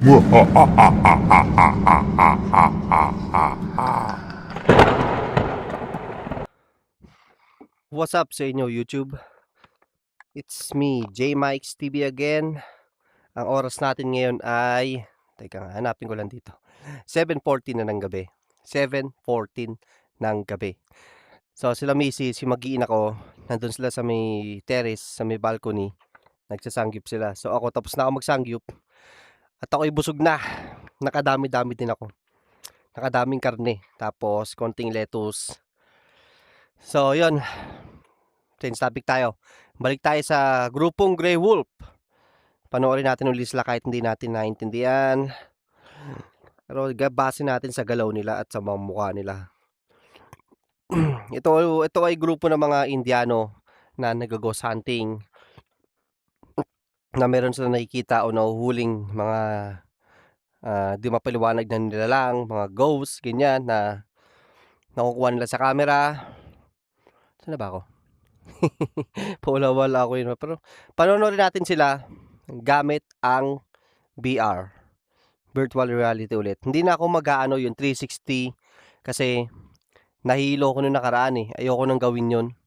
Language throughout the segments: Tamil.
What's up sa inyo YouTube? It's me, J Mikes TV again. Ang oras natin ngayon ay, teka nga, hanapin ko lang dito. 7:14 na ng gabi. 7:14 ng gabi. So sila Missy, si Mag-iina ko, nandun sila sa may terrace, sa may balcony. Nagsasangyup sila. So ako tapos na ako magsangyup. At ako'y busog na. Nakadami-dami din ako. Nakadaming karne. Tapos konting lettuce. So yun. Change topic tayo. Balik tayo sa grupong Grey Wolf. Panoorin natin ulit sila kahit hindi natin naintindihan. Pero base natin sa galaw nila at sa mga mukha nila. Ito ay grupo ng mga Indiano na nag-ghost hunting. Na meron sila nakikita o nahuhuling mga di mapaliwanag na nilalang, mga ghosts, ganyan na nakukuha nila sa camera. Saan na ba ako? Paula-wala ako yun. Pero panoorin natin sila gamit ang VR. Virtual reality ulit. Hindi na ako mag-aano yung 360 kasi nahilo ko nung nakaraan eh. Ayoko nang gawin yun.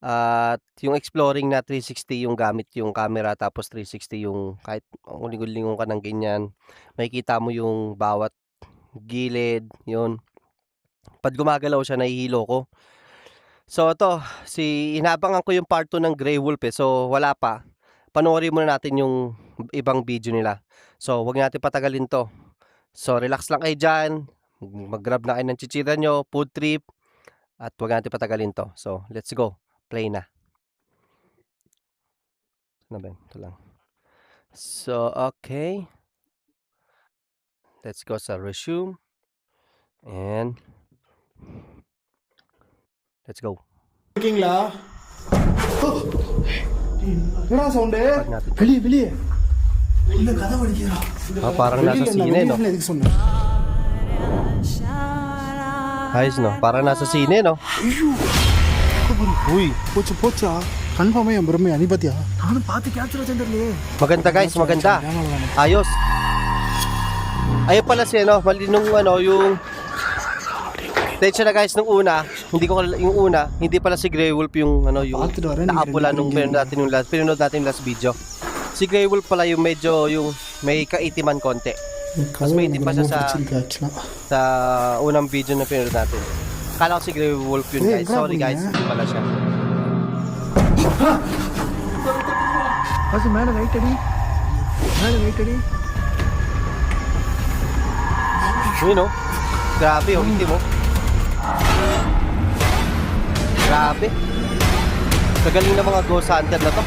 At yung exploring na 360 yung gamit yung camera tapos 360 yung kahit uling-ulingon ka ng ganyan. Makikita mo yung bawat gilid, yun. Pag gumagalaw siya, nahihilo ko. So ito, inabangan ko yung part 2 ng Grey Wolf eh. So wala pa. Panoorin muna natin yung ibang video nila. So wag natin patagalin to. So relax lang kayo dyan. Mag-grab na kayo ng chichira nyo, food trip. At wag natin patagalin to. So let's go. Play na. Ano ba yun? Ito lang. So okay. Let's go sa resume. And let's go. இருக்கீங்களா என்னடா சவுண்ட் Pag natin. வெளிய வெளிய உள்ள கதை வலிக்குதுடா Parang nasa sine, no? எதுக்கு சொன்ன Ayos, no? Parang nasa sine, no? Uy, போச்சு போச்சா கன்ஃபார்மா என் பிரம்மையா நீ பாத்தியா நானும் பார்த்து கேப்சர் வச்சிருந்தே maganda guys, maganda. Ayos. Ayun pala si ano, mali nung ano, yung Tensya na guys, nung una, hindi pala si Grey Wolf yung ano, yung Bakit ba rin? naapula nung pinanood natin yung last video. Si Grey Wolf pala yung medyo yung may kaitiman konti. Mas may itim pa siya sa unang video na pinanood natin. Kala ko si Grey Wolf yun guys. Sorry guys, hindi pala siya. First மேல ரைட் அடி Yun no? Grabe yung itim mo. Grabe. Kagaling na mga ghost hunter na to.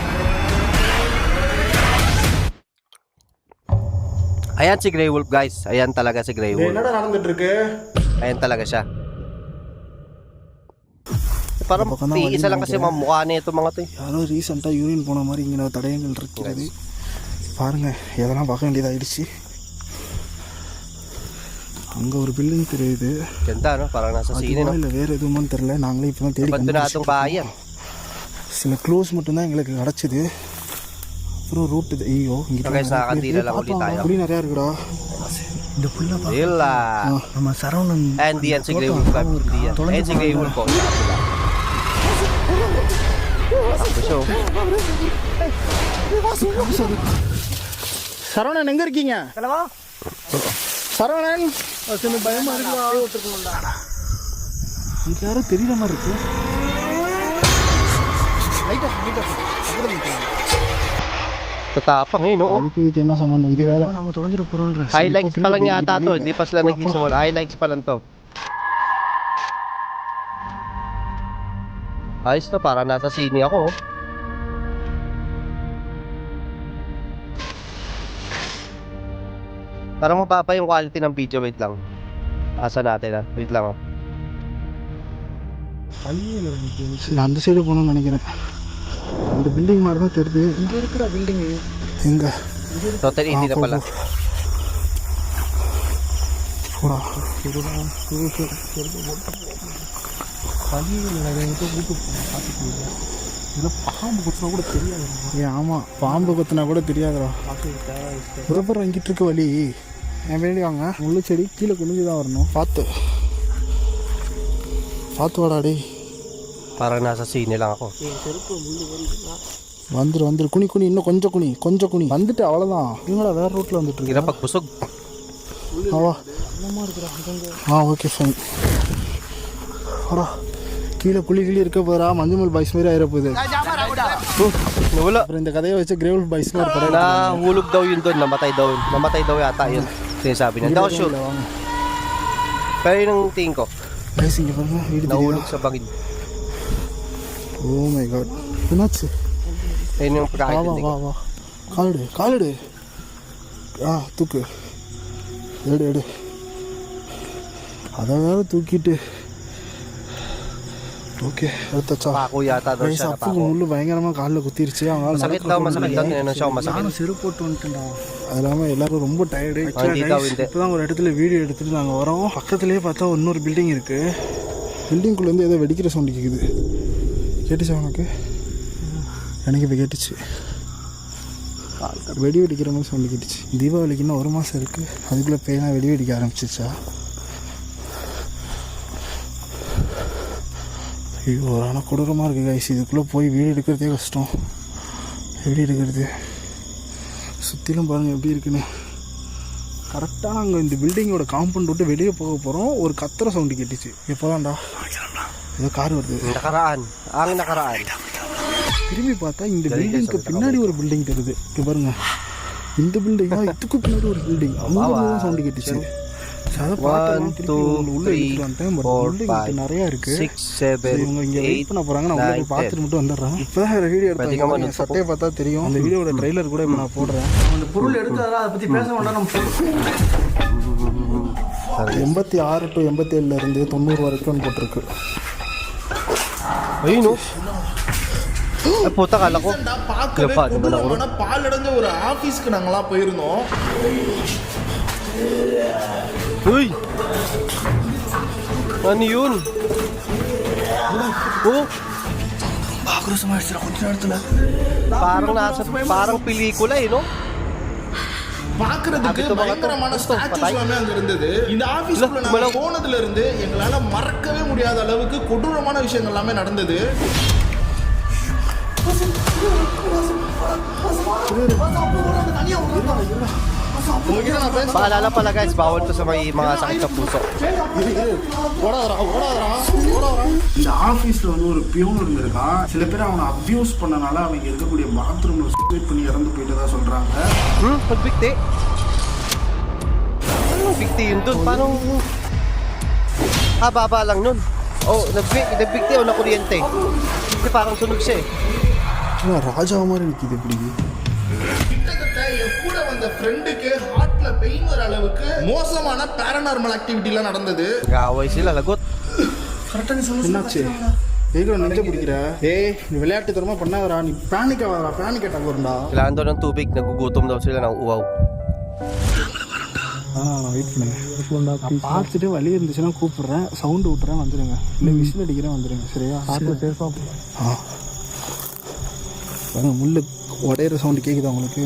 Ayan si Grey Wolf guys. Ayan talaga si Grey Wolf. என்னடா நடந்துட்டு இருக்கு Ayan talaga siya. Parang isa lang kasi mga mukha na ito mga to. யாரோ ரீசெண்டா யூரின் போன மாதிரி இங்க தடயங்கள் இருக்கிறது பாருங்க எதெல்லாம் பார்க்க வேண்டியதாயிடுச்சு அங்க ஒரு பில்டிங் தெரியுது Ganda no? Parang nasa sine no? இல்ல வேற எதுவும் தெரியல நாங்களே இப்பதான் தேடி Ba't binatong bahay yan? சில க்ளோஸ் மட்டும்தான் எங்களுக்கு கிடைச்சது அப்புறம் ரூட் இது ஐயோ இங்க So guys, nakakandila lang ulit tayo. அப்படி நிறைய இருக்குடா இந்த ஃபுல்லா Dila. நம்ம Saravanan And di yan si Grey Wolf. Di yan. Ayan si Grey Wolf po. Ako siya. Saravanan எங்க இருக்கீங்க சரவணன் பயமா இருக்குடா இது யாரோ தெரியற மாதிரி இருக்கு Tatapang eh no? அதுக்கு இது என்ன சம்பந்தம் இது வேற நம்ம தொலைஞ்சிட போறோம்ன்ற Highlights pa lang yata to. Hindi pa sila nagsisimula. Highlights pa lang to. Ayos to. Parang nasa sine ako. Oh. Parang mababa yung quality ng video. Wait lang. Asa natin ah. Wait lang oh. நான் அந்த சைடு போகணும்னு நினைக்கிறேன் அந்த பில்டிங் மாதிரி தான் தெரியுது இங்க இருக்கிற பில்டிங் எங்க Totally hindi na pala. போடா ஏதோ பாம்பு குத்துனா கூட தெரியாது. ஆமாம், பாம்பு குத்துனா கூட தெரியாதுடா. புறப்புறம் இங்கிட்டு இருக்க வழி என் பின்னாடி வாங்க. முள்ளு செடி கீழே குனிஞ்சு தான் வரணும். பார்த்து வாடாடி. Parang nasa sine lang ako. வந்துரு குனி இன்னும் கொஞ்சம் குனி வந்துட்டு அவ்வளோதான். இவங்களா வேறு ரூட்டில் வந்துட்டு Hirap pagpusog. ஆவா. Okay fine. ஆடா கீழே குழி இருக்க போகிறா. மஞ்சுமல் பாய்ஸ் மாரி ஆயிரப்போகுது. Nawala. அப்புறம் இந்த கதையை வச்சு கிரேவல் பாய்ஸ்னு ஒரு படம் Nahulog daw yun doon. Namatay daw yata yun. Sinasabi niya. Hindi ako sure. வாங்க. Pero yun ang tingin ko. Guys இங்கே பாருங்க, வீடு தெரியுதா? Nahulog sa bangin. Oh my God, என்னாச்சு? Ayun yung வா pagkakaintindi ko. வா காலடு தூக்கு. எடு அதை வேற தூக்கிட்டு. ஓகே எடுத்தாச்சா? Pako yata daw guys siya. அப்புக்கு முள்ளு பயங்கரமாக காலில் குத்திருச்சு. அவங்களால Masakit daw. Ano siya, masakit. நானும் செருப்பு போட்டு வந்துட்டேன்டா. அது இல்லாமல் எல்லாரும் ரொம்ப டயர்டு. இப்போ தான் ஒரு இடத்துல வீடியோ எடுத்துகிட்டு நாங்கள் வரோம். பக்கத்துலேயே பார்த்தா இன்னொரு பில்டிங் இருக்குது. பில்டிங்குள்ளேருந்து ஏதோ வெடிக்கிற சவுண்டு கேட்குது. கேட்டுச்சா உனக்கு? எனக்கு இப்போ கேட்டுச்சு. வெடி வெடிக்கிற மாதிரி சவுண்டு கேட்டுச்சு. தீபாவளிக்கு இன்னும் 1 மாதம் இருக்குது. அதுக்குள்ளே பேய்லாம் வெடி வெடிக்க ஆரம்பிச்சிச்சா? ஐயோ, ஆனால் கொடூரமாக இருக்குது கைஸ். இதுக்குள்ளே போய் வீடு எடுக்கிறதே கஷ்டம். எப்படி எடுக்கிறது? சுற்றிலும் பாருங்கள் எப்படி இருக்குன்னு. கரெக்டாக நாங்கள் இந்த பில்டிங்கோட காம்பவுண்ட் விட்டு வெளியே போக போகிறோம். ஒரு கத்துற சவுண்டு கேட்டுச்சு. எப்போதான்டா ஏதோ கார் வருது. Nakaraan. திரும்பி பார்த்தா இந்த பில்டிங்க்கு பின்னாடி ஒரு பில்டிங் தெரியுது. இங்கே பாருங்க, இந்த பில்டிங்கா இதுக்கு பின்னாடி ஒரு பில்டிங். அங்கே தான் சவுண்டு கேட்டுச்சு. அதை பார்த்தா திருப்பி உள்ள எடுத்துட்டு வந்துட்டேன். பட் பில்டிங் நிறையா இருக்குது. 6, 7, இவங்க இங்கே வெயிட் பண்ண போகிறாங்க. நான் உள்ள போய் பார்த்துட்டு மட்டும் வந்துடுறேன். இப்போ தான் வீடியோ எடுத்தாங்க. சட்டையை பார்த்தா தெரியும். அந்த வீடியோட ட்ரெய்லர் கூட இப்போ நான் போடுறேன். அந்த பொருள் எடுக்காதா, அதை பற்றி பேச வேண்டாம். நம்ம 86 to 87 90 வரைக்கும் போட்டிருக்கு. Ayun o. Ay puta, kala ko. பார்க்கவே Leopard, கொடூரமான பால் அடைஞ்ச ஒரு ஆபீஸ்க்கு நாங்களாம் போயிருந்தோம். Uy! Ano yun? Oh! ஆக்ரோஷமாயிடுச்சுடா கொஞ்ச நேரத்தில். Parang pelikula eh, no? பார்க்கிறதுக்கு பயங்கரமான ஸ்டாச்சுஸ் எல்லாமே அங்க இருந்தது. இந்த ஆபீஸ்க்குள்ள நாங்க போனதுல இருந்து எங்களால மறக்கவே முடியாத அளவுக்கு கொடூரமான விஷயங்கள் எல்லாமே நடந்தது. Paalala pala guys, bawal to sa mga sakit sa puso. இந்த ஆஃபீஸில் வந்து ஒரு பியூன் இருந்திருக்கான். சில பேர் அவனை அப்யூஸ் பண்ணனால அவங்க இருக்கக்கூடிய பாத்ரூமில் சூசைட் பண்ணி இறந்து போயிட்டு தான் சொல்கிறாங்க. Pagbigti? Anong bigti yun dun? Paano? Baba lang nun. Oh, nagbigti o nakuryente. Kasi parang sunog siya eh. ராஜா மாதிரி நிற்கிது இப்படி. கிட்டத்தட்ட என் கூட வந்த ஃப்ரெண்டுக்கு ஹார்ட்ல பெயின் வர அளவுக்கு மோசமான பாராநார்மல் ஆக்டிவிட்டி எல்லாம் நடந்தது. Gaway sila, lagot. என்னாச்சு? எதுக்கு நெஞ்ச பிடிக்கிற? ஏய், நீ விளையாட்டு தரமா பண்ணாதடா. நீ பேனிக் ஆகாதடா. பேனிக் அட்டாக் வரும்டா. Kailangan daw ng tubig, nagugutom daw sila ng uwaw. நான் வெயிட் பண்ணுங்க. நான் பார்த்துட்டு வழி இருந்துச்சுன்னா கூப்பிடுறேன். சவுண்டு விட்டுறேன், வந்துடுங்க. இல்லை விசில் அடிக்கிறேன், வந்துடுங்க. சரியா? சேஃபாக பாருங்க, முள்ளு உடையிற சவுண்டு கேட்குதா உங்களுக்கு?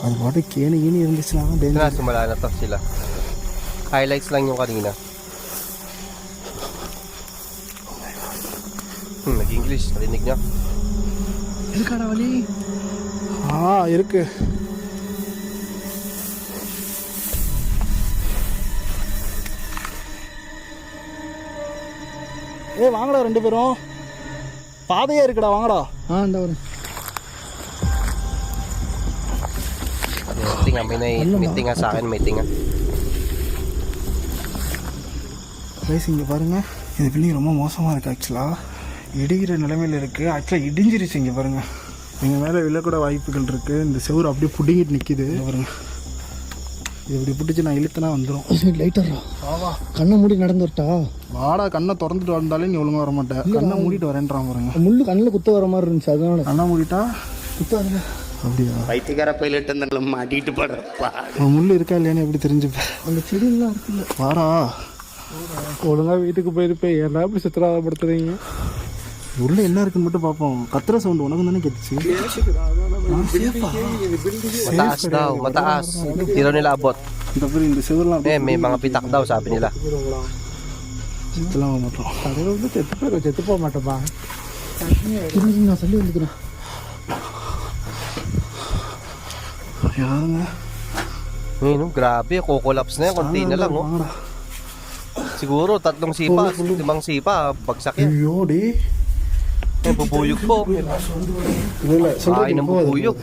அது பாட்டு கேணி இருந்துச்சுன்னா danger. Simula na to sila. Highlights lang yung kanina. Nag-English, narinig niya. இருக்காடா வழி? இருக்கு. வாங்கடா 2 பேரும். பாதையா இருக்குடா, வாங்கடா. இந்த ஒரு May tinga sa akin, may tinga. Rice இங்கே பாருங்கள், இந்த பில்டிங் ரொம்ப மோசமாக இருக்குது. ஆக்சுவலாக இடிகிற நிலைமையில் இருக்குது. ஆக்சுவலாக இடிஞ்சிருச்சு. இங்கே பாருங்கள், எங்கள் மேலே விழக்கூட வாய்ப்புகள் இருக்குது. இந்த செவுறு அப்படியே புடிங்கிட்டு நிற்கிது. பாருங்கள், இது இப்படி பிடிச்சி நான் இழுத்துனா வந்துடும். லைட்டரா கண்ணை மூடி நடந்து வரட்டா? வாடா, கண்ணை திறந்துட்டு வந்தாலே நீ ஒழுங்காக வர மாட்டேன். கண்ணை மூடிட்டு வரேன்றான் பாருங்க. முள்ளு கண்ணில் குத்த வர மாதிரி இருந்துச்சு, அதனால கண்ணை மூடிட்டா குத்த வரல. அப்படியா? பைத்தியக்கார பைலட் மாட்டிட்டு படுறப்பா. முள் இருக்கா இல்லையான்னு எப்படி தெரிஞ்சுப்பேன்? அந்த செடியெல்லாம் இருக்குல்ல. வாடா, ஒழுங்கா வீட்டுக்கு போயிருப்பேன், ஏன்டா இப்படி சித்திராவப்படுத்துறீங்க? உள்ள என்ன இருக்குன்னு மட்டும் பார்ப்போம். கத்துற சவுண்ட் உனக்கு தானே கேட்டுச்சு. Mataas daw, mataas. Hindi raw nila abot. இந்த பேர் இந்த செவர்லாம் May mga pitak daw sabi nila. சித்தலாம் மாட்டோம். கடையில் வந்து செத்து போக மாட்டேப்பா. நான் சொல்லி வந்துக்கிறேன். யாருங்க? Ayun, grabe, kukulaps na yan, konti na lang, oh. Siguro, 3 sipa, 5 sipa, bagsak yan. ஐயோ டே. Eh, bubuyog po. இல்லை Ay, சொல்கிறேன் nang bubuyog.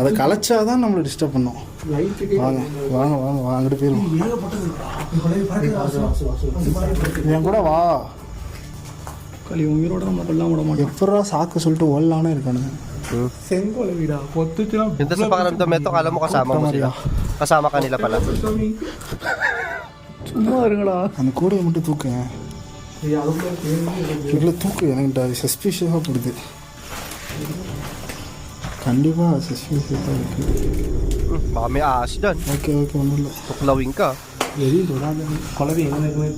அதை கலைச்சாதான் நம்மளை டிஸ்டர்ப் பண்ணோம். வாங்க வாங்க வாங்க வா, அங்கிட்டு போயிடும். என் கூட வா. களி உயிரோட நம்ம கொல்லாம் விட மாட்டோம். எப்படா சாக்கு சொல்லிட்டு ஓடலானே இருக்கானுங்க. செங்கோலை வீடா பொத்துச்சுனா Yung sa pakiramdam ito, kala mo kasama mo sila. Kasama ka nila pala. சும்மா இருங்களா. அந்த கூடையை மட்டும் தூக்குங்க. இல்லை தூக்கு, எனக்கு சஸ்பீஷியஸாக போடுது. கண்டிப்பாக சஸ்பீஷியஸாக இருக்குது. Baka may ahas dyan. Okay okay, ஒன்றும் இல்லை. Tuklawin ka. எதையும் தொடாத. குழந்தை எங்கே இருக்குமே.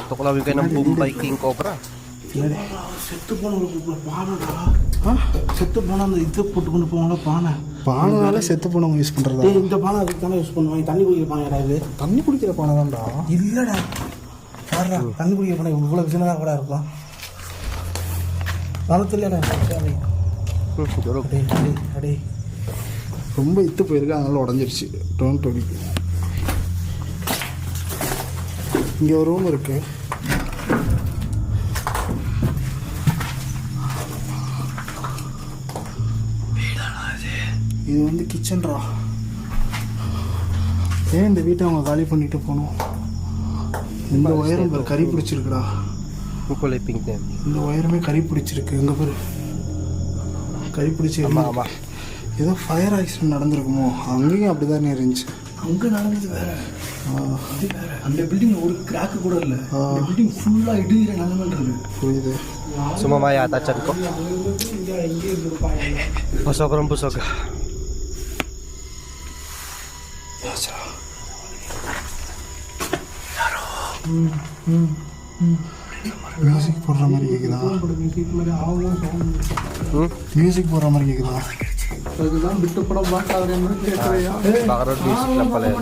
Tuklawin ka ng Bombay King Cobra. செத்து போனவங்களுக்கு பானைடா. செத்து போனால் அந்த இது போட்டு கொண்டு போவாங்களா பானை? பானைனால செத்து போனவங்க யூஸ் பண்ணுறதா? இந்த பானை அதுக்கு தானே யூஸ் பண்ணுவாங்க. தண்ணி குடிக்கிற பானைடா இது. தண்ணி குடிக்கிற பானை தான்டா. இல்லைடா, பாருடா, தண்ணி குடிக்கிற பானை இவ்வளோ சின்னதாக கூட இருக்கும். வளர்த்துலடா Durog. அடே ரொம்ப இத்து போயிருக்கு, அதனால உடஞ்சிருச்சு. Don't worry. இங்கே ஒரு ரூம் இருக்கு. இது வந்து கிச்சன்ரா. ஏன் இந்த வீட்டை அவங்க காலி பண்ணிட்டு போகணும்? இந்த ஒயரும் கறி பிடிச்சிருக்குடா. Yung kulay pink na yan. இந்த ஒயருமே கறி பிடிச்சிருக்கு. எங்கே பேர் கறி பிடிச்சி ஆமா. ஏதோ ஃபயர் ஆக்சிடென்ட் நடந்திருக்குமோ? அங்கேயும் அப்படி தானே இருந்துச்சு. அங்கே நடந்தது வேற, அது வேற. அந்த பில்டிங் ஒரு கிராக்கு கூட இல்லை. அந்த பில்டிங் ஃபுல்லாக இடிகிற நிலைமையில் இருக்கு. புரியுது. Sumama yata chan ko. இங்கே இருப்பாங்க. Busog. Busog. மியூசிக் போடுற மாதிரி கேட்குதா? மியூசிக் போடுற மாதிரி கேட்குதா? அதுதான் விட்டு படம் பார்க்காதேன்னு கேட்குறையா? Background music lang pala yan.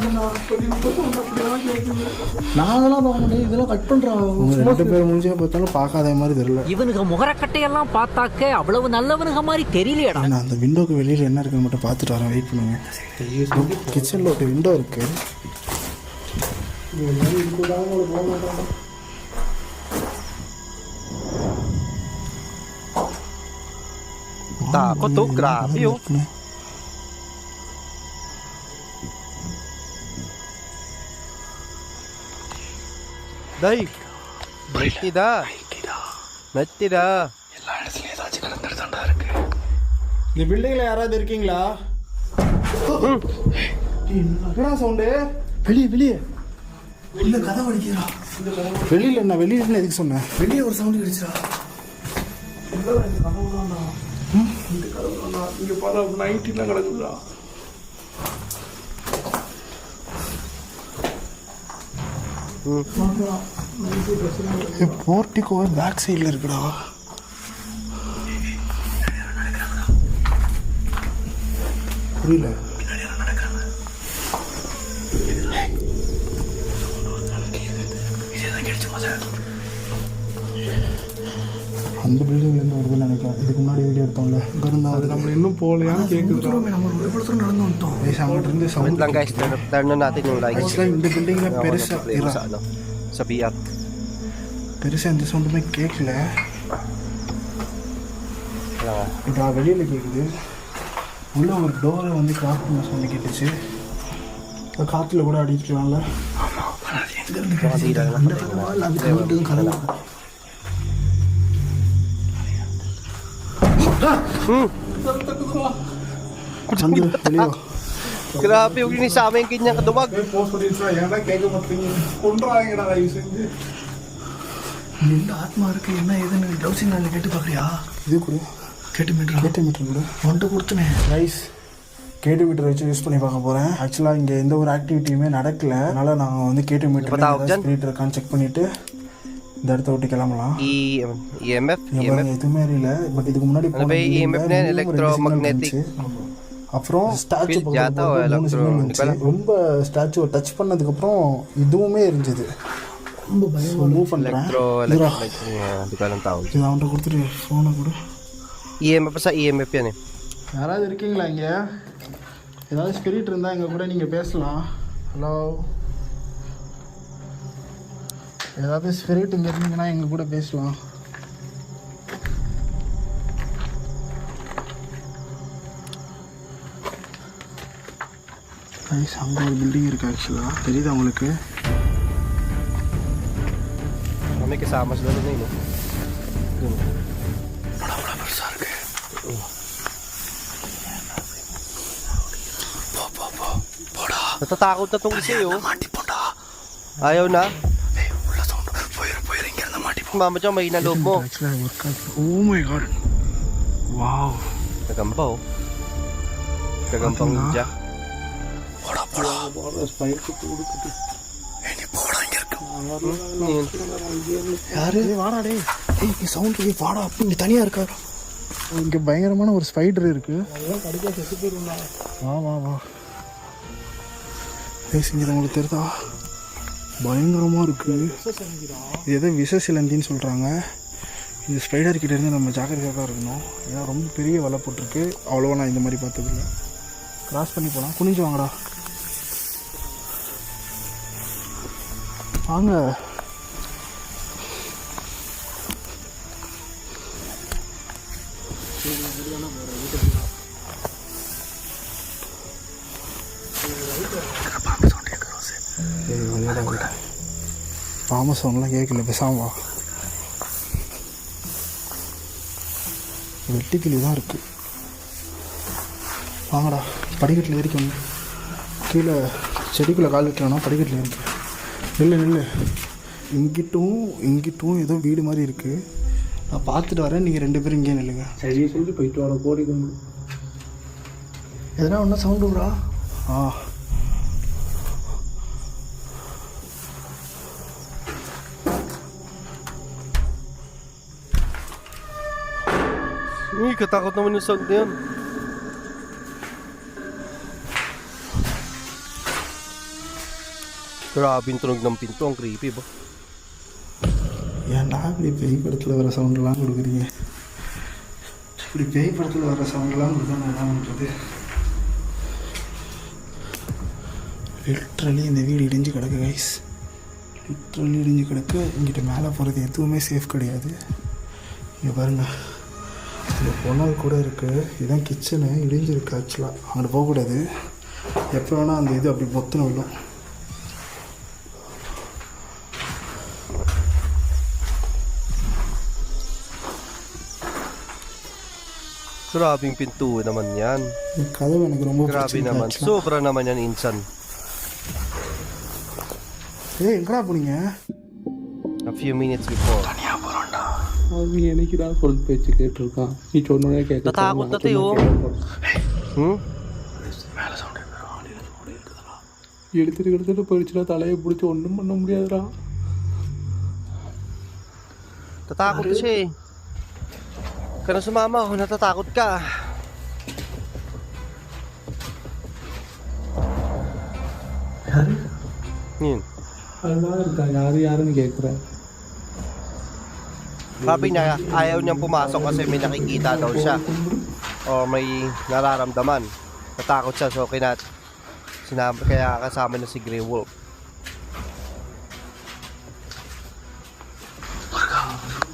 நாங்களாம் பார்க்க முடியும், இதெல்லாம் கட் பண்ணுறாங்க. உங்கள் 2 பேர் முடிஞ்சே பார்த்தாலும் பார்க்காத மாதிரி தெரியல. இவனுக்கு முகரக்கட்டையெல்லாம் பார்த்தாக்க அவ்வளவு நல்லவனுங்க மாதிரி தெரியலையடா. நான் அந்த விண்டோக்கு வெளியில் என்ன இருக்குன்னு மட்டும் பார்த்துட்டு வரேன். வெயிட் பண்ணுங்க. கிச்சனில் ஒரு விண்டோ இருக்குது. Takot to, grabe oh. Day, மெட்டிடா. எல்லா இடத்துலையும் ஏதாச்சும் கலந்துட்டு தாண்டா இருக்கு. இந்த பில்டிங்கில் யாராவது இருக்கீங்களா? என்னடா சவுண்டு? வெளியே வெளியே வெளியே கதை படிக்கிறா. வெளியில் என்ன? வெளியில் எதுக்கு சொன்னேன்? வெளியே ஒரு சவுண்டு கிடைச்சா. இங்கே பாரு, நைட்டிலாம் கிடக்குதா? போர்ட்டிகோ பேக் சைடில் இருக்குடா. புரியல. அந்த பில்டிங்லேருந்து வருதுன்னு நினைக்கிறேன். இதுக்கு முன்னாடி வீடியோ எடுத்தோம்ல, இங்கே இருந்தால் அது நம்ம இன்னும் போகலையான்னு கேட்குது. நம்ம ஒரு படத்தில் நடந்து வந்துட்டோம். அங்கிட்டு இருந்து Wait sound. lang guys, turn on natin yung lights. ஆக்சுவலாக இந்த பில்டிங்கில் Sa பெருசாக sa VR. பெருசாக எந்த சவுண்டுமே கேட்கல. Kaya nga. இப்போ வெளியில் கேட்குது. உள்ள ஒரு டோரை வந்து கிராஸ் பண்ண சவுண்டு கேட்டுச்சு. காற்றுல கூட அடிக்கலாம்ல. எங்கேருந்து Nakatira na. அந்த கதவா இல்லை அது கதவு கதவா? வந்து வெளியே Grabe, huwag yun sa amin kanyang kadumag. ஏன்டா கேட்க மாட்டீங்க? கொண்டுறாங்கடா தயவு செஞ்சு. எந்த ஆத்மா இருக்கு என்ன ஏதுன்னு டவுசிங் நாளில் கேட்டு பார்க்குறியா? இது கூட கேட்டு மீட்டரா? கேட்ட மீட்டர் கூட ஒன்றை கொடுத்தனே. ரைஸ் கேட்டு மீட்டர் வச்சு யூஸ் பண்ணி பார்க்க போகிறேன். ஆக்சுவலாக இங்கே எந்த ஒரு ஆக்டிவிட்டியுமே நடக்கல, அதனால் நாங்கள் வந்து கேட்டு மீட்டர் ஸ்பிரிட் இருக்கான்னு செக் பண்ணிவிட்டு இந்த இடத்த விட்டு கிளம்பலாம். EMF எதுவுமே இல்லை. பட் இதுக்கு முன்னாடி எலக்ட்ரோமேக்னெட்டிக். அப்புறம் ஸ்டாச்சு ரொம்ப ஸ்டாச்சுவை டச் பண்ணதுக்கப்புறம் இதுவுமே இருந்துச்சு. ரொம்ப பயமாக மூவ் பண்ணுறேன். இது அவன்கிட்ட கொடுத்துட்டு ஃபோனை கொடு. EMF sa EMF yan eh. யாராவது இருக்கீங்களா இங்கே? ஏதாவது ஸ்பிரிட் இருந்தால் எங்கள் கூட நீங்கள் பேசலாம். ஹலோ, ஏதாவது ஸ்பிரிட் இங்கே இருந்தீங்கன்னா எங்கள் கூட பேசலாம். அங்கே ஒரு பில்டிங் இருக்குது. ஆக்சுவலாக தெரியுதா உங்களுக்கு? May kasama sila doon eh, no? பெருசாக இருக்கு. Natatakot na tong isa eh, oh. Ayaw na. Mama dyan, mahina loob mo. Oh my god. Wow. Kagamba, oh. Kagambang ninja. யாரு வாடா டே. ஏய் சவுண்ட் ஏய் வாடா. அப்படி நீ தனியாக இருக்கா? இங்கே பயங்கரமான ஒரு ஸ்பைடர் இருக்கு. வா வா வா. ஏய் செஞ்சது உங்களுக்கு தெரியுதா? பயங்கரமாக இருக்கு. இது எதோ விஷசிலந்தின்னு சொல்கிறாங்க. இந்த ஸ்பைடர் கிட்டேருந்து நம்ம ஜாக்கிரதையாக தான் இருக்கணும். ஏன்னா ரொம்ப பெரிய வலை போட்டிருக்கு. அவ்வளோவா நான் இந்த மாதிரி பார்த்ததில்ல. கிராஸ் பண்ணி போகலாம். குனிஞ்சு வாங்கடா. வாங்க. பாம்பு சவுண்ட்லாம் கேட்கல, பேசாம வா. வெட்டிக்கிளி தான் இருக்கு. வாங்கடா. படிக்கட்டில் ஏறிக்கணும். கீழே செடிக்குள்ளே கால் வைக்கணும். படிக்கட்டில் ஏறிக்க. நில்லு. இங்கிட்டும் ஏதோ வீடு மாதிரி இருக்குது. நான் பார்த்துட்டு வரேன். நீங்கள் 2 பேரும் இங்கே நில்லுங்க. சரியா சொல்லி போயிட்டு வர கோடி கும்பிடு. எதனா ஒன்றா சவுண்டு விட்றா. ஆ Uy, katakot naman yung sound na yun. Grabe yung tunog ng pinto, ang creepy ba? ஏன்டா இப்படி பேய் படத்தில் வர சவுண்டெல்லாம் கொடுக்குறீங்க? இப்படி பேய் படத்தில் வர சவுண்டெல்லாம் கொடுத்தா நான் என்ன பண்ணுறது? லிட்ரலி இந்த வீடு இடிஞ்சு கிடக்கு கைஸ். லிட்ரலி இடிஞ்சு கிடக்கு. இங்கிட்ட மேலே போகிறது எதுவுமே சேஃப் கிடையாது. இங்கே பாருங்கள், இந்த பொண்ணல் கூட இருக்குது. இதுதான் கிச்சனு. இடிஞ்சிருக்கு. ஆக்சுவலாக அங்கே போகக்கூடாது. எப்போ வேணால் அந்த இது அப்படி பொத்துன்னு விடும். Grabe yung pinto naman yan. இந்த கதவு எனக்கு ரொம்ப Grabe naman. Sobra naman yan, insan. ஏய் எங்கடா போனீங்க? A few minutes before. அவன் எனக்கு தான் சொல் பேச்சு கேட்டிருக்கான். நீ சொன்னோடனே கேட்க Natakot na tayo. எடுத்துட்டு போயிடுச்சுன்னா தலையை பிடிச்சி ஒன்றும் பண்ண முடியாதுடா. Tatakot na siya eh. Ka na sumama kung natatakot ka. Yun. அதுதான் இருக்கா. யாருன்னு கேட்குறேன். Sabi niya, ayaw niyang pumasok kasi may nakikita daw siya. O may nararamdaman. Natakot siya, so kaya kasama na si Grey Wolf.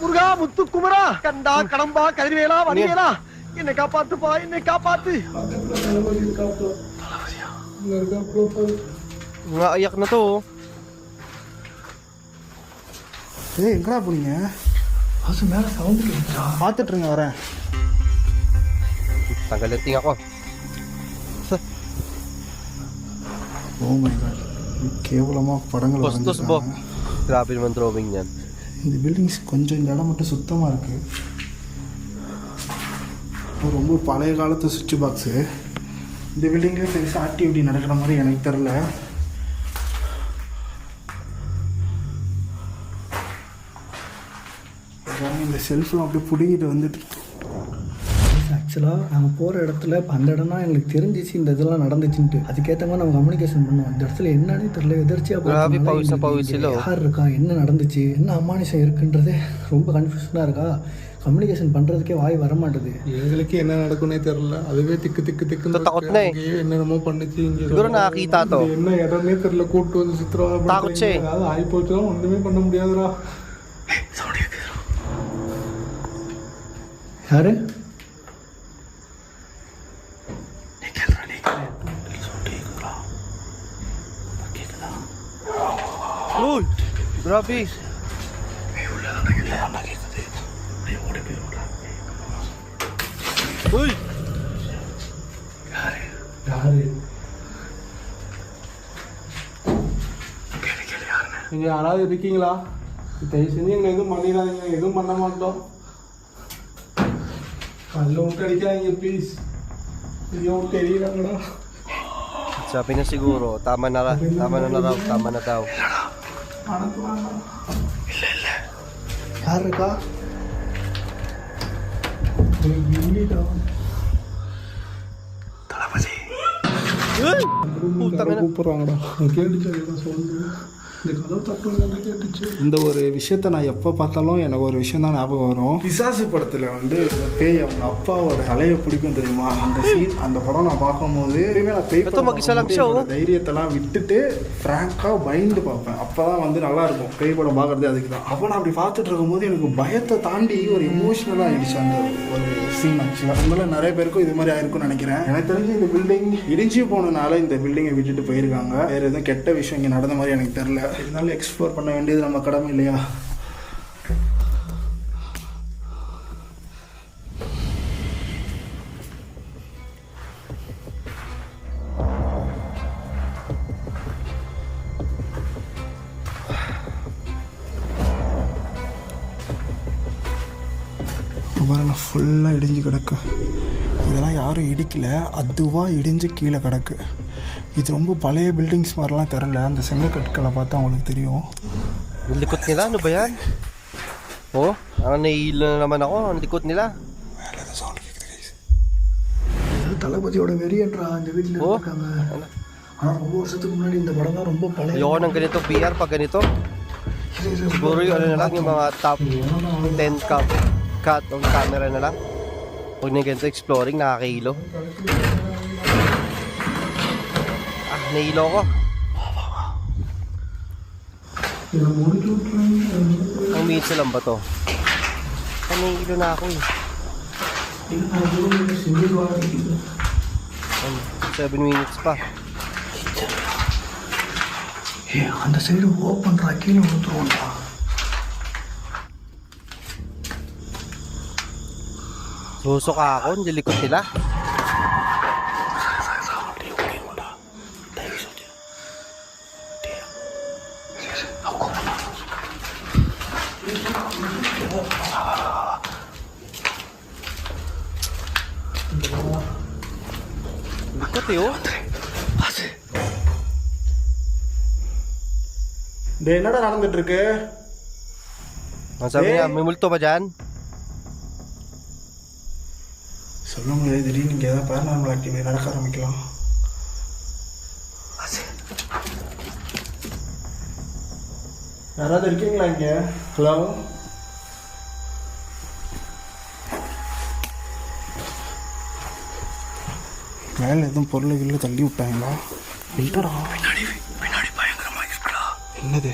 முருகா முத்துக்குமரா கண்டா கடம்பா கதிர்வேலா வடிவேலா என்னை காப்பாத்துப்பா, என்னை காப்பாத்து. Naiyak na to. ஏய் எங்கடா போனீங்க? அது மேலே சவுண்டு கேட்குறா. பார்த்துட்ருங்க, வரேன். Tanggalin ako. Oh my God. கேவலமாக படங்கள் Postos bo. Grabe naman drawing niyan. இந்த பில்டிங்ஸ் கொஞ்சம் இந்த இடம் மட்டும் சுத்தமாக இருக்குது. ரொம்ப பழைய காலத்து சுவிட்ச் பாக்ஸு. இந்த பில்டிங்லேயே பெருசாக ஆக்டிவிட்டி நடக்கிற மாதிரி எனக்கு தெரில. இந்த செல்ஃபெலாம் அப்படியே பிடிங்கிட்டு வந்துட்டு. ஆக்சுவலாக நாங்கள் போகிற இடத்துல இப்போ அந்த இடம்னா எங்களுக்கு தெரிஞ்சிச்சு இந்த இதெல்லாம் நடந்துச்சுன்ட்டு. அதுக்கேற்ற மாதிரி நம்ம கம்யூனிகேஷன் பண்ணுவோம். இந்த இடத்துல என்னன்னு தெரியல, எதிர்ச்சியாக யார் இருக்கா, என்ன நடந்துச்சு, என்ன அமானுஷம் இருக்குன்றதே ரொம்ப கன்ஃபியூஷனாக இருக்கா. கம்யூனிகேஷன் பண்ணுறதுக்கே வாய் வரமாட்டுது. எங்களுக்கு என்ன நடக்குன்னே தெரியல. அதுவே திக்கு திக்கு திக்கு என்னென்னமோ பண்ணுச்சு. என்ன இடம்னே தெரியல. கூப்பிட்டு வந்து சித்திரவதை ஏதாவது ஆகி போச்சுன்னா ஒன்றுமே பண்ண முடியாதுடா. யாரு Uy, grabe. Uy. நீங்க யாராவது இருக்கீங்களா? தயவு செஞ்சு எங்க எதுவும் பண்ணிடாதீங்க. எதுவும் பண்ண மாட்டோம். கல்ல விட்டு அடிக்காதீங்க ப்ளீஸ். ஐயோ தெரியலங்கடா. Sabi na siguro, tama na daw. யார் இருக்கா? கூப்பிடுறாங்கடா. கேட்டுச்சு இந்த கதவு தட்டுறது கேட்டுச்சு. இந்த ஒரு விஷயத்த நான் எப்போ பார்த்தாலும் எனக்கு ஒரு விஷயம் தான் ஞாபகம் வரும். பிசாசு படத்தில் வந்து இந்த பேய் அவங்க அப்பாவோட தலையை பிடிக்கும் தெரியுமா? அந்த சீன், அந்த படம் நான் பார்க்கும்போது நான் பேய் படம் தைரியத்தெல்லாம் விட்டுட்டு ஃப்ராங்காக பயந்து பார்ப்பேன். அப்போ தான் வந்து நல்லா இருக்கும் பேய் படம் பார்க்குறதே. அதுக்கு தான் அப்போ நான் அப்படி பார்த்துட்டு இருக்கும்போது எனக்கு பயத்தை தாண்டி ஒரு எமோஷ்னலாக ஆகிடுச்சு அந்த ஒரு சீன். ஆக்சுவலாக அதனால நிறைய பேருக்கும் இது மாதிரி ஆயிருக்கும்னு நினைக்கிறேன். எனக்கு தெரிஞ்சு இந்த பில்டிங் இடிஞ்சு போனதுனால இந்த பில்டிங்கை விட்டுட்டு போயிருக்காங்க. வேறு எதுவும் கெட்ட விஷயம் இங்கே நடந்த மாதிரி எனக்கு தெரியல. இருந்தாலும் எக்ஸ்ப்ளோர் பண்ண வேண்டியது நம்ம கடமை இல்லையா? பாருங்க, ஃபுல்லாக இடிஞ்சு கிடக்கு. இதெல்லாம் யாரும் இடிக்கல, அதுவாக இடிஞ்சு கீழே கிடக்கு. இது ரொம்ப பழைய பில்டிங்ஸ் மாதிரிலாம் தெரில. அந்த செங்கற்கற்களை பார்த்தா அவங்களுக்கு தெரியும். Likot nila, ano ba yan? Oh, nahihilo na naman ako, ang likot nila. தளபதியோட வெறியன்றா இந்த வீட்டில் இருக்காங்க. ஆனால் ரொம்ப வருஷத்துக்கு முன்னாடி இந்த படம் தான் ரொம்ப பழைய. Ayoko ng ganito PR pag ganito. Siguro yung ano na lang, yung mga top 10 cut on camera na lang. Huwag na ganito exploring, nakakahilo. Nahilo ko. Ang minutes lang ba to? Nahilo na ako eh. 7 minutes pa. அந்த சைடு ஓப்பன் கீழே ஊற்றுவோம்டா. Susok ako, hindi likod nila. Likod eh oh. என்னடா நடந்துட்டு இருக்கு? Sabi niya, may multo ba dyan? சொல்ல முடியாது. திடீர்னு இங்கே ஏதாவது பேரநார்மல் ஆக்டிவிட்டி நடக்க ஆரம்பிக்கலாம். யாராவது இருக்கீங்களா இங்கே? ஹலோ, மேலே எதுவும் பொருளுகளில் தள்ளி விட்டாங்களா? இல்லடா, பின்னாடி பயங்கரமாக இருக்குடா. என்னது?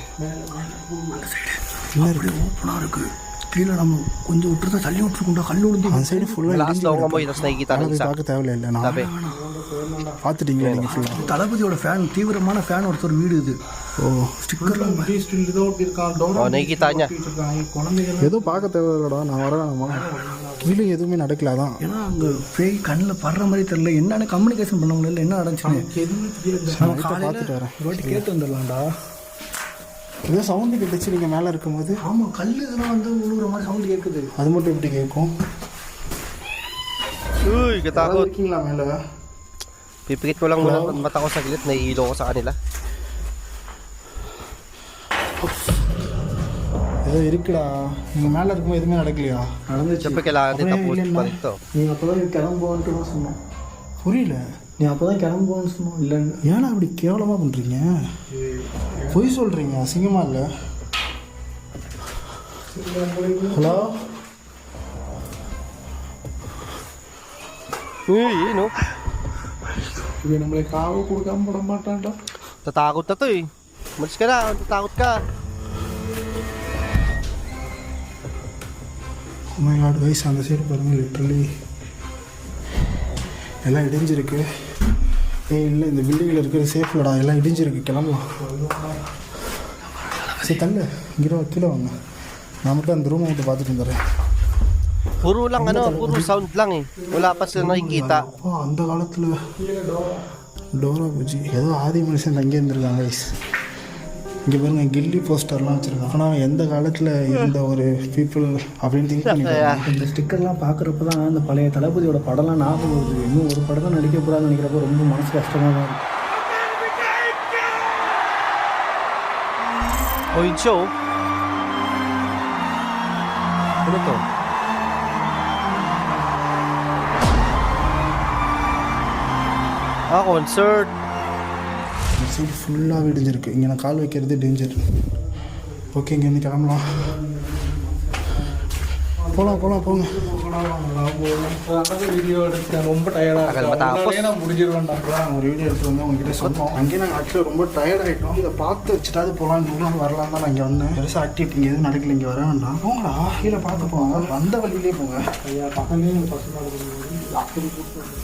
என்ன இருக்கு? ஓப்பனாக இருக்கு. கீழே நம்ம கொஞ்சம் விட்டுருந்தா தள்ளி விட்டுருக்குண்டா. கல் விழுந்து அந்த சைடு ஃபுல்லாக Last daw nga mo, tapos nakikita ng isa. பார்க்க தேவையில்லை. நான் Sabi. பார்த்துட்டீங்களா நீங்கள் ஃபுல்லாக? தளபதியோட ஃபேன், தீவிரமான ஃபேன் ஒருத்தர் வீடு இது. ஓ, ஸ்டிக்கர்லாம் nakikita niya. எதுவும் பார்க்க தேவையில்லடா. நான் வரவேணாமா? கீழே எதுவுமே நடக்கல. அதான் ஏன்னா அங்கே பேய் கண்ணில் படுற மாதிரி தெரியல. என்னன்னு கம்யூனிகேஷன் பண்ண முடியல. என்ன நடந்துச்சுன்னு நான் பார்த்துட்டு வரேன். ஒரு வாட்டி கேட்டு வந்துடலாம்டா. ஏதோ சவுண்டு கேட்டுச்சு நீங்கள் மேலே இருக்கும்போது. ஆமாம், கல் இதெல்லாம் வந்து உழுவுற மாதிரி சவுண்டு கேட்குது. அது மட்டும் எப்படி கேட்கும்? Uy, katakot. இருக்கீங்களா மேலே? Pipikit ko lang muna ang mata ko saglit, nahihilo ko sa kanila. ஏதோ இருக்குடா இங்கே மேலே இருக்கும்போது எதுவுமே நடக்கலையா? நடந்துச்சு. Siyempre kailangan din tapusin pa rin to. நீ அப்போதான் கிளம்புவான்ட்டு தான் சொன்னோம். புரியல. நீ அப்போதான் கிளம்புவான்னு சொன்னோம் இல்லைன்னு. ஏன்னா அப்படி கேவலமாக பண்ணுறீங்க? பொய் சொல்கிறீங்க, அசிங்கமாக இல்லை? Hello Yun oh. இவன் நம்மளை காவு கொடுக்காம விட மாட்டான்டா. Tatakot na to eh. Malis ka na, tatakot ka. Oh my god guys, அந்த சைடு பாருங்க, லிட்ரலி எல்லாம் இடிஞ்சிருக்கு. இல்லை இந்த பில்டிங்கில் இருக்கிறது சேஃப் இல்லடா, எல்லாம் இடிஞ்சிருக்கு. கிளம்பலாம். சரி தள்ளு, இங்கே கீழே வாங்க. நான் மட்டும் அந்த ரூமை மட்டும் பார்த்துட்டு வந்துடுறேன். Puro lang puro sound lang eh. Wala pa sila nakikita. அப்பா அந்த காலத்தில் டோரா பூஜி ஏதோ ஆதி மனுஷன் அங்கே இருந்திருக்காங்க கைஸ். இங்கே பாருங்க கில்லி போஸ்டர்லாம் வச்சுருக்காங்க. ஆனால் எந்த காலத்தில் இருந்த ஒரு பீப்புள் அப்படின்னு திங்க் பண்ணிக்கலாம். இந்த ஸ்டிக்கர்லாம் பார்க்குறப்ப தான் அந்த பழைய தளபதியோட படம்லாம் ஞாபகம் வருது. இன்னும் ஒரு படம் தான் நடிக்க போகிறான்னு நினைக்கிறப்ப ரொம்ப மனசு கஷ்டமாக தான் இருக்குது. O yung show. Ano to? Concert. இந்த சைடு ஃபுல்லாக இடிஞ்சிருக்கு. இங்கே நான் கால் வைக்கிறது டேஞ்சர். ஓகே, இங்கேருந்து கிளம்பலாம். போகலாம் போங்க. வீடியோ எடுத்து ரொம்ப Tagal matapos. நான் முடிஞ்சிருவேன்டா. ஒரு வீடியோ எடுத்து வந்து உங்ககிட்ட சொன்னோம். அங்கேயே நாங்கள் ஆக்சுவலாக ரொம்ப டயர்ட் ஆகிட்டோம். இதை பார்த்து வச்சுட்டாது போகலாம், இவ்வளோ வரலாம் தான் நான் இங்கே வந்தேன். பெருசாக ஆக்டிவிட்டி இங்கே எதுவும் நடக்கல, இங்கே வர வேண்டாம். போங்கடா, கீழே பார்த்து போங்க. வந்த வழியிலே போங்க. ஐயா பக்கத்துலேயே பசுமாடு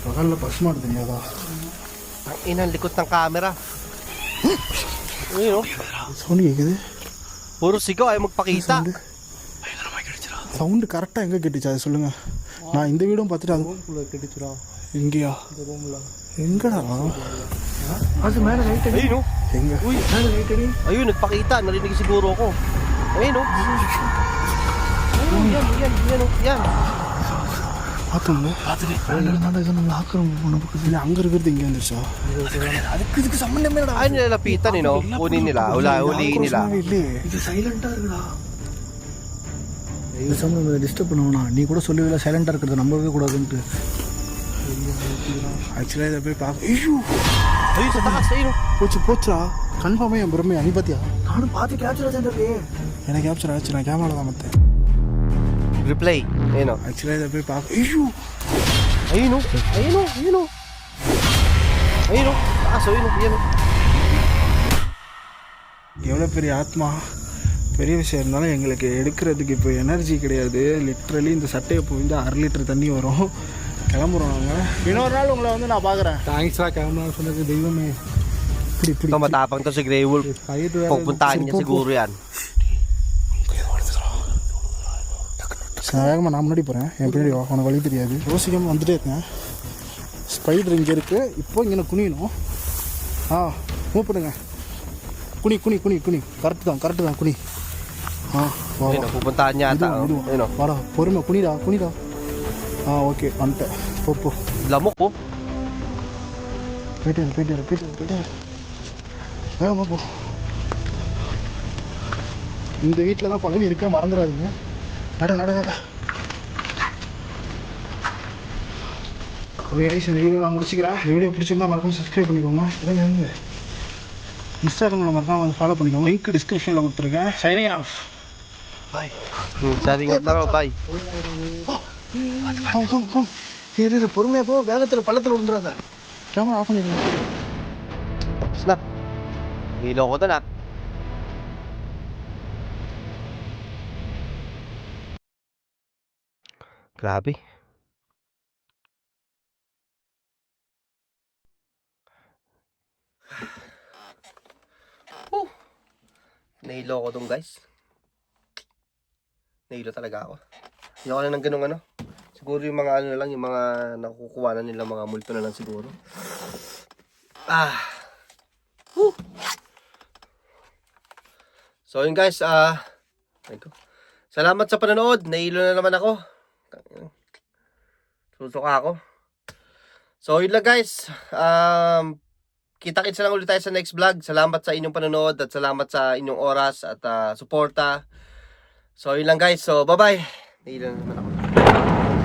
பகலில் பசுமாடு தெரியாதா? Ang likod ng camera. Ayun oh. Sound கேட்குது. Puro sigaw ay magpakita. Sound கரெக்டாக எங்கே கேட்டுச்சு அதை சொல்லுங்கள். நான் இந்த வீடும் பார்த்துட்டு அது கெட்டுச்சுடா. எங்கேயா? இந்த ரூமில் எங்கடா? அது மேலே லைட் அடி. Ayun oh. எங்கே? Uy, மேலே லைட் அடி. ayun nagpakita, narinig siguro ako. Ayun oh. Ayun, yan oh, yan. பார்த்தோம்ல இல்லை அங்கே இருக்கிறது இங்கே வந்துருச்சா? அதுக்கு இதுக்கு சம்மந்தமே இல்லடா. Ay nilalapitan eh no. Kunin nila, huliin nila. இல்லையே. இது சைலண்டாக இருக்குடா. இந்த சமயம் டிஸ்டர்ப் பண்ணுவோண்ணா. நீ கூட சொல்லவே சைலண்டாக இருக்கிறத நம்பவே கூடாதுன்ட்டு. ஆக்சுவலாக இதை போய் பார்க்க. ஐயோ Ayun sa taas, ayun oh. போச்சுடா. கன்ஃபார்மாக என் பொறுமையா நீ பார்த்தியா? நானும் பார்த்து கேப்சர் ஆச்சு. எனக்கு கேப்சர் ஆச்சு, நான் கேமரா தான் மற்றேன். Replay. Ayun oh. ஆக்சுவலாக இதை போய் பார்க்க. ஐயோ Ayun oh. Ayun oh, ayun oh. Ayun oh. Taas oh, ayun oh, yan oh. எவ்வளோ பெரிய ஆத்மா, பெரிய விஷயம் இருந்தாலும் எங்களுக்கு எடுக்கிறதுக்கு இப்போ எனர்ஜி கிடையாது. லிட்ரலி இந்த சட்டையை போய் 1/2 லிட்டர் தண்ணி வரும். கிளம்புறோம் நாங்கள். இன்னொரு நாள் உங்களை வந்து நான் பார்க்குறேன். தேங்க்ஸ்டா கேமரா சொன்னது தெய்வமே. இப்படி Ito matapang to si Grey Wolf. Pupuntahan niya siguro yan. வேகமாக நான் முன்னாடி போகிறேன். என் பின்னாடி வா, உனக்கு வழி தெரியாது. யோசிக்காமல் வந்துட்டே இருக்கேன். ஸ்பைடர் இங்கே இருக்குது. இப்போ இங்கே நான் குனியணும். மூவ் பண்ணுங்க. குனி குனி குனி குனி. கரெக்டு தான் குனி. வா Ayun oh, pupuntahan niya ata. Oh. Ayun oh. வாடா, பொறுமை, குனிடா. ஓகே வந்துட்டேன். போ. Lamok oh. போயிட்டு வேகமாக போ. இந்த வீட்டில் தான் பழனி இருக்க, மறந்துடாதீங்க. நட. ஓகே கைஸ், இந்த வீடியோ நான் முடிச்சுக்கிறேன். இந்த வீடியோ பிடிச்சிருந்தா மறக்காம சப்ஸ்கிரைப் பண்ணிக்கோங்க. இங்கே இன்ஸ்டாகிராமில் மறக்காம வந்து ஃபாலோ பண்ணிக்கோங்க. லிங்க் டிஸ்கிரிப்ஷனில் கொடுத்துருக்கேன். Signing off. Bye. Sabi nga taro, bye. Come. இது பொறுமையாக போ, வேகத்தில் பள்ளத்தில் விழுந்துடாத. கேமரா ஆஃப் பண்ணிடுங்க. Snap. Hilo ko to na. Grabe. Nahilo ko dun guys. Nahilo talaga ako. Hindi ako na ng ganung ano. Siguro yung mga ano lang, yung mga nakukuha na nila mga multo na lang siguro. So yun guys, salamat sa panonood. Nahilo na naman ako. Susuka ako. So yun lang guys. Kita-kits lang ulit tayo sa next vlog. Salamat sa inyong panonood at salamat sa inyong oras at suporta. So yun lang guys. So bye-bye. Nailan naman ako.